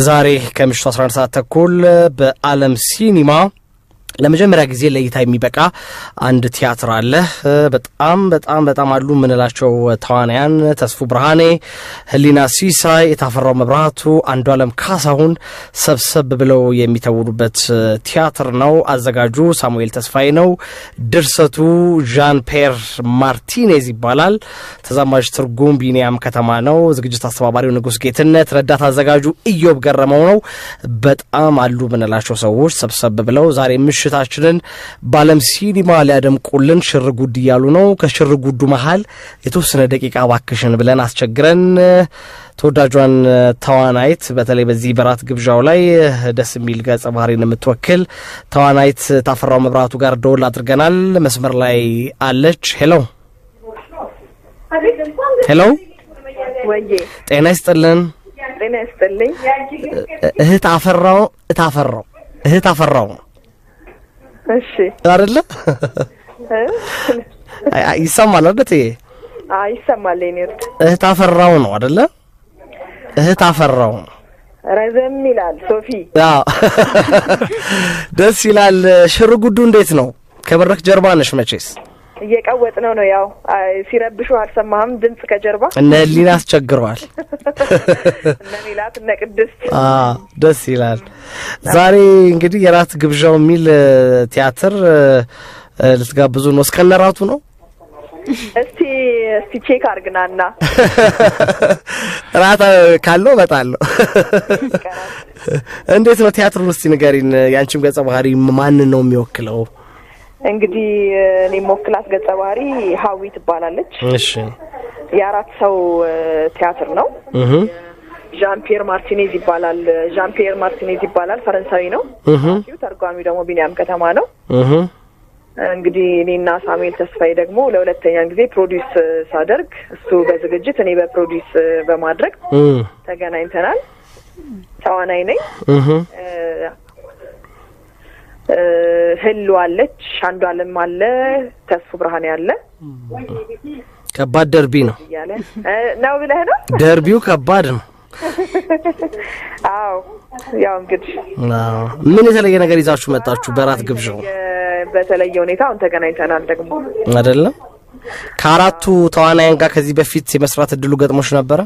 ዛሬ ከምሽቱ 11 ሰዓት ተኩል በዓለም ሲኒማ ለመጀመሪያ ጊዜ ለእይታ የሚበቃ አንድ ቲያትር አለ። በጣም አሉ ምንላቸው ተዋናያን ተስፉ ብርሃኔ፣ ህሊና ሲሳይ፣ የታፈራው መብራቱ፣ አንዱዓለም ካሳሁን ሰብሰብ ብለው የሚተውሉበት ቲያትር ነው። አዘጋጁ ሳሙኤል ተስፋዬ ነው። ድርሰቱ ዣን ፒየር ማርቲኔዝ ይባላል። ተዛማጅ ትርጉም ቢኒያም ከተማ ነው። ዝግጅት አስተባባሪው ንጉስ ጌትነት፣ ረዳት አዘጋጁ ኢዮብ ገረመው ነው። በጣም አሉ ምንላቸው ሰዎች ሰብሰብ ብለው ዛሬ ምሽታችንን በዓለም ሲኒማ ሊያደምቁልን ሽር ጉድ እያሉ ነው። ከሽር ጉዱ መሃል የተወሰነ ደቂቃ ባክሽን ብለን አስቸግረን ተወዳጇን ተዋናይት በተለይ በዚህ በራት ግብዣው ላይ ደስ የሚል ገጸ ባህሪን የምትወክል ተዋናይት ታፈራው መብራቱ ጋር ደውል አድርገናል። መስመር ላይ አለች። ሄሎ ወዬ ጤና ይስጥልን። ጤና ይስጥልኝ። እህት አፈራው እሺ አይደለ? ይሰማል አይደል? ይሰማል። እህት አፈራው ነው አይደለ? እህት አፈራው ረዘም ይላል። ሶፊ አዎ ደስ ይላል። ሽር ጉዱ እንዴት ነው? ከበረክ ጀርባ ነሽ መቼስ? እየቀወጥ ነው ያው ሲረብሹ አልሰማህም? ድምጽ ከጀርባ እነ ህሊና አስቸግረዋል። እነ ሚላት እነ ቅድስት ደስ ይላል። ዛሬ እንግዲህ የራት ግብዣው የሚል ቲያትር ልትጋብዙ ነው። እስከነራቱ ነው። እስቲ ቼክ አርግናና ራት ካለው እመጣለሁ። እንዴት ነው ቲያትሩን እስቲ ንገሪን። ያንቺም ገጸ ባህሪ ማን ነው የሚወክለው? እንግዲህ እኔ ሞክላት ገጸ ባህሪ ሀዊ ትባላለች። እሺ የአራት ሰው ቲያትር ነው። ዣን ፒየር ማርቲኔዝ ይባላል። ፈረንሳዊ ነው። ተርጓሚው ደግሞ ቢኒያም ከተማ ነው። እንግዲህ እኔና ሳሙኤል ተስፋዬ ደግሞ ለሁለተኛ ጊዜ ፕሮዲዩስ ሳደርግ እሱ በዝግጅት እኔ በፕሮዲዩስ በማድረግ ተገናኝተናል። ተዋናይ ነኝ። ህሉ አለች፣ አንዱዓለም አለ፣ ተስፉ ብርሃኔ አለ። ከባድ ደርቢ ነው ነው ብለህ ነው? ደርቢው ከባድ ነው። አዎ ያው እንግዲህ ምን የተለየ ነገር ይዛችሁ መጣችሁ በራት ግብዣው? በተለየ ሁኔታ አሁን ተገናኝተናል ደግሞ አይደለም። ከአራቱ ተዋናያን ጋር ከዚህ በፊት የመስራት እድሉ ገጥሞሽ ነበረ?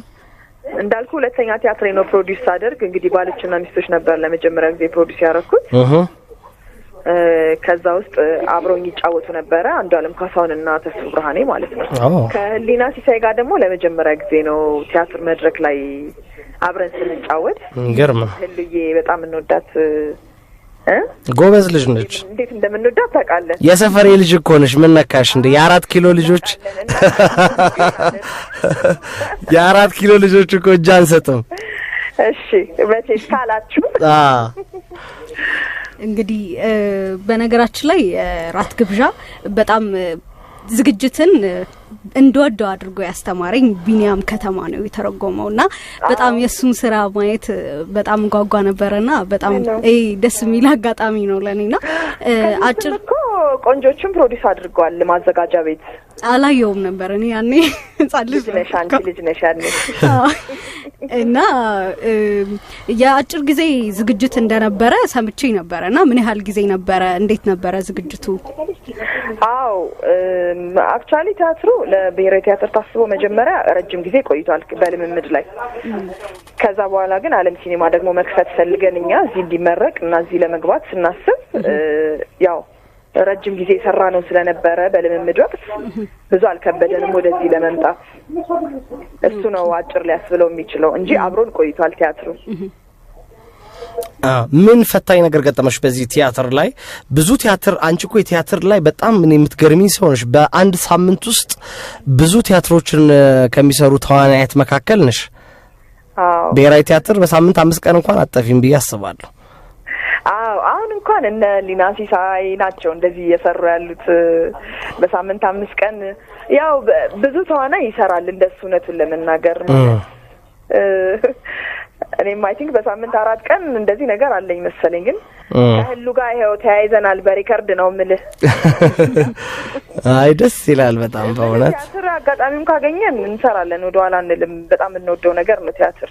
እንዳልኩ ሁለተኛ ቲያትር ነው ፕሮዲዩስ አደርግ። እንግዲህ ባለችና ሚስቶች ነበር ለመጀመሪያ ጊዜ ፕሮዲዩስ ያደረኩት። ከዛ ውስጥ አብሮኝ ይጫወቱ ነበረ አንዱዓለም ካሳሁንና ተስፉ ብርሃኔ ማለት ነው። ከህሊና ሲሳይ ጋር ደግሞ ለመጀመሪያ ጊዜ ነው ቲያትር መድረክ ላይ አብረን ስንጫወት። ገርም። ህልዬ በጣም እንወዳት ጎበዝ ልጅ ነች። እንዴት እንደምንወዳት ታውቃለህ? የሰፈሬ ልጅ እኮ ነሽ። ምን ነካሽ እንዴ? የ4 ኪሎ ልጆች የ4 ኪሎ ልጆች እኮ እጅ አንሰጥም። እሺ መቼስ ካላችሁ እንግዲህ በነገራችን ላይ ራት ግብዣ በጣም ዝግጅትን እንደወደው አድርጎ ያስተማረኝ ቢኒያም ከተማ ነው የተረጎመውና በጣም የሱን ስራ ማየት በጣም ጓጓ ነበርና በጣም ደስ የሚል አጋጣሚ ነው ለኔና አጭር ቆንጆቹን ፕሮዲዩስ አድርጓል ማዘጋጃ ቤት። አላየውም ነበር እኔ ያኔ ጻልጅ ነሽ ያኔ እና የአጭር ጊዜ ዝግጅት እንደነበረ ሰምቼ ነበርና ምን ያህል ጊዜ ነበረ? እንዴት ነበረ ዝግጅቱ? አው አክቹአሊ ቲያትሩ ለብሔራዊ ቲያትር ታስቦ መጀመሪያ ረጅም ጊዜ ቆይቷል በልምምድ ላይ። ከዛ በኋላ ግን ዓለም ሲኒማ ደግሞ መክፈት ፈልገን እኛ እዚህ እንዲመረቅ እና እዚህ ለመግባት ስናስብ ያው ረጅም ጊዜ ሰራ ነው ስለነበረ በልምምድ ወቅት ብዙ አልከበደንም ወደዚህ ለመምጣት። እሱ ነው አጭር ሊያስብለው የሚችለው እንጂ አብሮን ቆይቷል ቲያትሩ። ምን ፈታኝ ነገር ገጠመሽ በዚህ ቲያትር ላይ? ብዙ ቲያትር አንቺ እኮ የቲያትር ላይ በጣም ምን የምትገርሚ ሰው ነሽ። በአንድ ሳምንት ውስጥ ብዙ ቲያትሮችን ከሚሰሩ ተዋናያት መካከል ነሽ። ብሔራዊ ቲያትር በሳምንት 5 ቀን እንኳን አጠፊም ብዬ አስባለሁ። አሁን እንኳን እነ ህሊና ሲሳይ ናቸው እንደዚህ እየሰሩ ያሉት በሳምንት 5 ቀን። ያው ብዙ ተዋናይ ይሰራል እንደሱ እውነቱን ለመናገር እኔም አይ ቲንክ በሳምንት 4 ቀን እንደዚህ ነገር አለኝ መሰለኝ። ግን ከህሉ ጋር ይሄው ተያይዘናል በሪከርድ ነው የምልህ። አይ ደስ ይላል በጣም በእውነት። ቲያትር አጋጣሚውን ካገኘን እንሰራለን ወደ ኋላ አንልም። በጣም እንወደው ነገር ነው ቲያትር።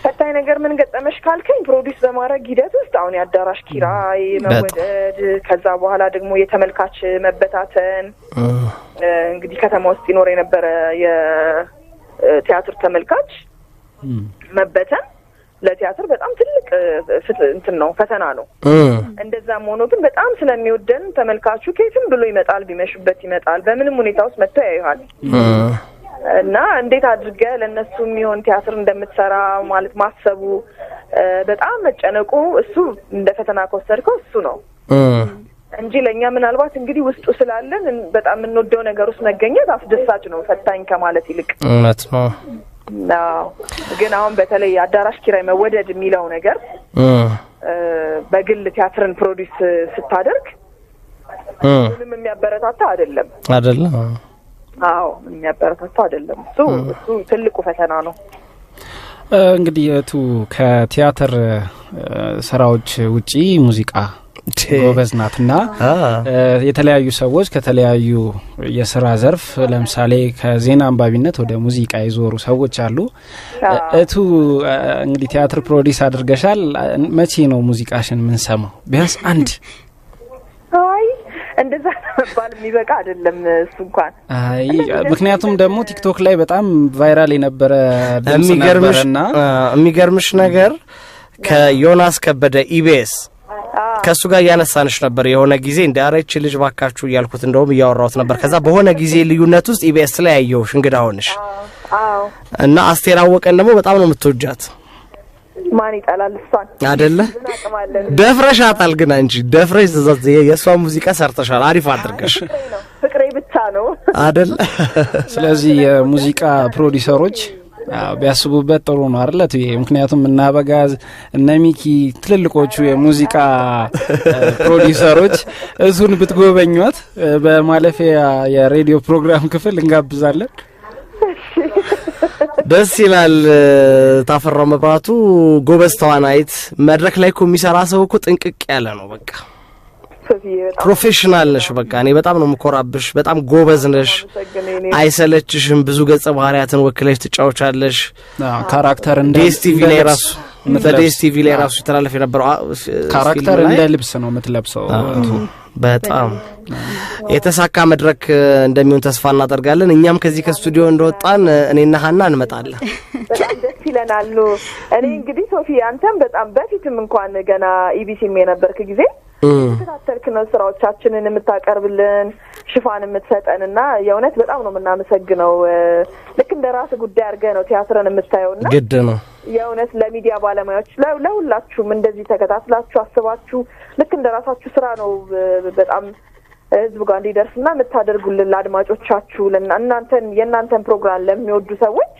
ፈታኝ ነገር ምን ገጠመሽ ካልከኝ ፕሮዲውስ በማድረግ ሂደት ውስጥ አሁን የአዳራሽ ኪራይ መወደድ፣ ከዛ በኋላ ደግሞ የተመልካች መበታተን። እንግዲህ ከተማ ውስጥ ይኖር የነበረ የቲያትር ተመልካች መበተን ለቲያትር በጣም ትልቅ እንትን ነው፣ ፈተና ነው። እንደዛም ሆኖ ግን በጣም ስለሚወደን ተመልካቹ ከየትም ብሎ ይመጣል፣ ቢመሽበት ይመጣል፣ በምንም ሁኔታ ውስጥ መጥቶ ያዩሃል። እና እንዴት አድርገህ ለነሱ የሚሆን ቲያትር እንደምትሰራ ማለት ማሰቡ በጣም መጨነቁ እሱ እንደ ፈተና ከወሰድከው እሱ ነው እንጂ ለኛ ምናልባት እንግዲህ ውስጡ ስላለን በጣም የምንወደው ነገር ውስጥ መገኘት አስደሳች ነው ፈታኝ ከማለት ይልቅ። እውነት ነው። ግን አሁን በተለይ አዳራሽ ኪራይ መወደድ የሚለው ነገር በግል ቲያትርን ፕሮዲውስ ስታደርግ ምንም የሚያበረታታ አይደለም። አዎ የሚያበረታታ አይደለም። እሱ ትልቁ ፈተና ነው። እንግዲህ ከቲያትር ስራዎች ውጪ ሙዚቃ ጎበዝ ናትና የተለያዩ ሰዎች ከተለያዩ የሥራ ዘርፍ ለምሳሌ ከዜና አንባቢነት ወደ ሙዚቃ ይዞሩ ሰዎች አሉ። እንግዲህ ቲያትር ፕሮዲውስ አድርገሻል። መቼ ነው ሙዚቃሽን ምን ሰማው? ቢያንስ አንድ እንደዛ ባል የሚበቃ አይደለም እሱ እንኳን። ምክንያቱም ደግሞ ቲክቶክ ላይ በጣም ቫይራል የነበረ ድምጽ ነበርና የሚገርምሽ ነገር ከዮናስ ከበደ ኢቢኤስ ከሱ ጋር ያነሳንሽ ነበር የሆነ ጊዜ እንደ አረች ልጅ ባካችሁ እያልኩት እንደውም እያወራሁት ነበር። ከዛ በሆነ ጊዜ ልዩነት ውስጥ ኢቢኤስ ላይ ያየሁሽ እንግዳ ሆነሽ እና አስቴር አወቀን ደግሞ በጣም ነው የምትወጃት። ማን ይጣላል እሷን አይደለ? ደፍረሻታል ግን አንቺ ደፍረሽ የሷ ሙዚቃ ሰርተሻል አሪፍ አድርገሽ። ፍቅሬ ብቻ ነው አይደል? ስለዚህ የሙዚቃ ፕሮዲዩሰሮች ቢያስቡበት ጥሩ ነው አይደል? ምክንያቱም እና በጋዝ እነ ሚኪ ትልልቆቹ የሙዚቃ ፕሮዲዩሰሮች እሱን ብትጎበኙት በማለፊያ የሬዲዮ ፕሮግራም ክፍል እንጋብዛለን። ደስ ይላል። ታፈራው መብራቱ ጎበዝ ተዋናይት፣ መድረክ ላይ እኮ የሚሰራ ሰው እኮ ጥንቅቅ ያለ ነው። በቃ ፕሮፌሽናል ነሽ። በቃ እኔ በጣም ነው የምኮራብሽ። በጣም ጎበዝ ነሽ፣ አይሰለችሽም። ብዙ ገጸ ባህሪያትን ወክለሽ ትጫወቻለሽ። ካራክተር እንደ ዲኤስቲቪ ላይ ራሱ በዲኤስቲቪ ላይ ራሱ ተላልፈ የነበረው ካራክተር እንደ ልብስ ነው የምትለብሰው። በጣም የተሳካ መድረክ እንደሚሆን ተስፋ እናደርጋለን። እኛም ከዚህ ከስቱዲዮ እንደወጣን እኔና ሀና እንመጣለን። በጣም ደስ ይለናል። እኔ እንግዲህ ሶፊ አንተም በጣም በፊትም እንኳን ገና ኢቢሲም የነበርክ ጊዜ ተከታተልክ ነው ስራዎቻችንን የምታቀርብልን ሽፋን የምትሰጠንና የእውነት በጣም ነው የምናመሰግነው። ልክ እንደ ራስ ጉዳይ አድርገህ ነው ቲያትርን የምታየውና ግድ ነው የእውነት ለሚዲያ ባለሙያዎች ለሁላችሁም እንደዚህ ተከታትላችሁ አስባችሁ ልክ እንደ ራሳችሁ ስራ ነው በጣም ህዝብ ጋር እንዲደርስና የምታደርጉልን ለአድማጮቻችሁ ለእናንተን የእናንተን ፕሮግራም ለሚወዱ ሰዎች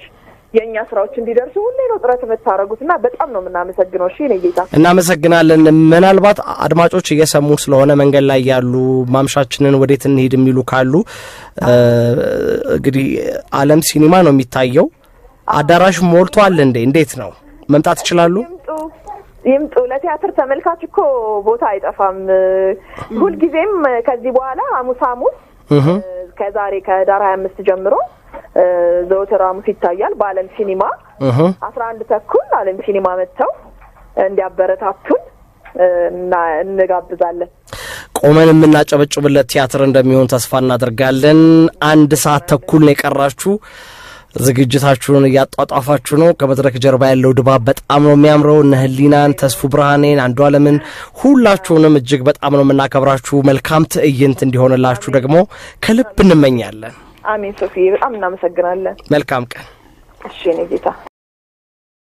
የኛ ስራዎች እንዲደርሱ ሁሌ ነው ጥረት የምታረጉትና በጣም ነው የምናመሰግነው። እሺ ነው ጌታ እናመሰግናለን። ምናልባት አድማጮች እየሰሙ ስለሆነ መንገድ ላይ ያሉ ማምሻችንን ወዴት እንሄድ የሚሉ ካሉ እንግዲህ ዓለም ሲኒማ ነው የሚታየው። አዳራሽ ሞልቷል እንዴ? እንዴት ነው? መምጣት ይችላሉ? ይምጡ። ለቲያትር ተመልካች እኮ ቦታ አይጠፋም። ሁሉ ጊዜም ከዚህ በኋላ ሐሙስ ከዛሬ ከዳር 25 ጀምሮ ዘወትር ሐሙስ ይታያል በዓለም ሲኒማ 11 ተኩል ዓለም ሲኒማ መጥተው እንዲያበረታቱን እና እንጋብዛለን። ቆመን የምናጨበጭብለት ቲያትር እንደሚሆን ተስፋ እናደርጋለን። 1 ሰዓት ተኩል ነው የቀራችሁ። ዝግጅታችሁን እያጧጧፋችሁ ነው። ከመድረክ ጀርባ ያለው ድባብ በጣም ነው የሚያምረው። እነ ህሊናን፣ ተስፉ ብርሃኔን፣ አንዱ ዓለምን ሁላችሁንም እጅግ በጣም ነው የምናከብራችሁ። መልካም ትዕይንት እንዲሆንላችሁ ደግሞ ከልብ እንመኛለን። አሜን። ሶፊ በጣም እናመሰግናለን። መልካም ቀን። እሺ ነው ጌታ